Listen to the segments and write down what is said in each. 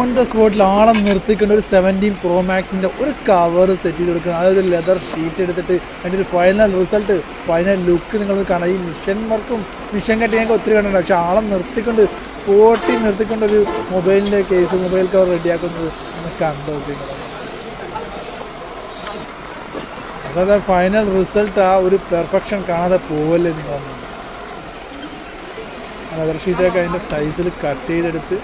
On the സ്പോട്ടിൽ ആളെ നിർത്തിക്കൊണ്ട് ഒരു 17 Pro Maxൻ്റെ ഒരു കവർ സെറ്റ് ചെയ്ത് കൊടുക്കണം. അതൊരു ലെതർ ഷീറ്റ് എടുത്തിട്ട് അതിൻ്റെ ഒരു ഫൈനൽ റിസൾട്ട്, ഫൈനൽ ലുക്ക് നിങ്ങൾ കാണാം. ഈ മിഷൻ വർക്കും മിഷൻ കട്ടിങ്ങൊക്കെ ഒത്തിരി കണ്ടിട്ടുണ്ട്. പക്ഷേ ആളെ നിർത്തിക്കൊണ്ട് സ്പോട്ടിൽ നിർത്തിക്കൊണ്ടൊരു മൊബൈലിൻ്റെ കേസ്, മൊബൈൽ കവർ റെഡിയാക്കുന്നത് ഒന്ന് കണ്ടു നോക്കുന്നത്. അതായത് ഫൈനൽ റിസൾട്ട് ആ ഒരു പെർഫെക്ഷൻ കാണാതെ പോവല്ലേ നിങ്ങൾ. ലെതർ ഷീറ്റൊക്കെ അതിൻ്റെ സൈസിൽ കട്ട് ചെയ്തെടുത്ത്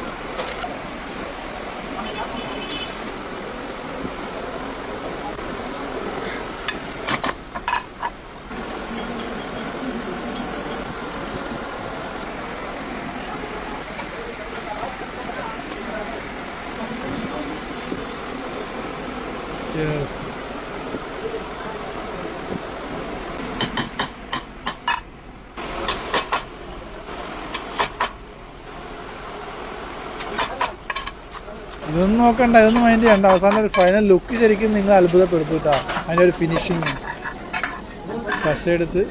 ഇതൊന്നും നോക്കണ്ട, ഇതൊന്നും മൈൻഡ് ചെയ്യണ്ട. അവസാനം ഒരു ഫൈനൽ ലുക്ക് ശരിക്കും നിങ്ങൾ അത്ഭുതപ്പെടുത്തു കേട്ടോ. അതിൻ്റെ ഒരു ഫിനിഷിങ് കശയെടുത്ത്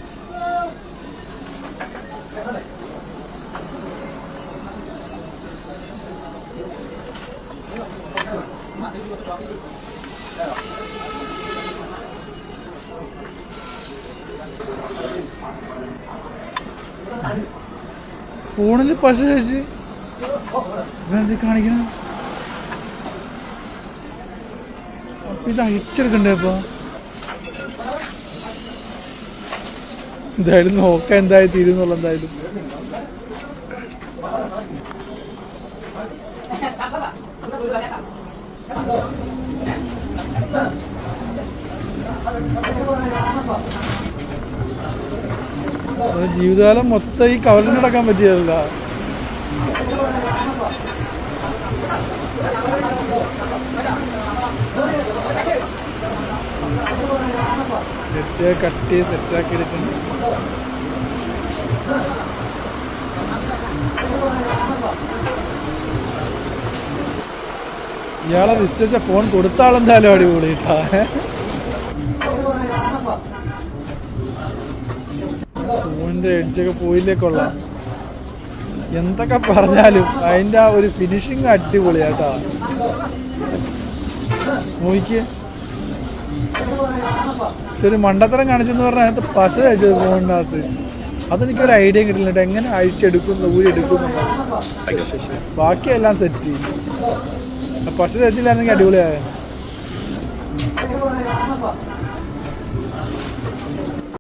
ഫോണിൽ പശ ചേച്ചി ഇവന്തി കാണിക്കണം. ഇത് അയച്ചെടുക്കണ്ടേ? അപ്പോൾ എന്തായാലും നോക്കാം എന്തായാലും തീരുന്നുള്ള. എന്തായാലും ജീവിതകാലം മൊത്തം ഈ കവലിനടക്കാൻ പറ്റിയല്ല. കട്ടി സെറ്റാക്കി എടുക്കുന്നു. ഇയാളെ വിശ്വസിച്ച ഫോൺ കൊടുത്ത ആളെന്തായാലും അടിപൊളിട്ടാ. ഫോണിന്റെ എഡ്ജൊക്കെ പോയില്ലേ കൊള്ളാം. എന്തൊക്കെ പറഞ്ഞാലും അതിൻ്റെ ആ ഒരു ഫിനിഷിങ് അടിപൊളിയാട്ടാ. നോക്കിയേ, ശരി മണ്ടത്തരം കാണിച്ചെന്ന് പറഞ്ഞാൽ അതിനകത്ത് പശ അയച്ചത് ഫോണിനകത്ത്. അതെനിക്കൊരു ഐഡിയ കിട്ടില്ല എങ്ങനെ അഴിച്ചെടുക്കുന്നു, ഊരെടുക്കുന്നു. ബാക്കിയെല്ലാം സെറ്റ്. പശ തയ്ച്ചില്ലായിരുന്നെങ്കിൽ അടിപൊളിയായിരുന്നു.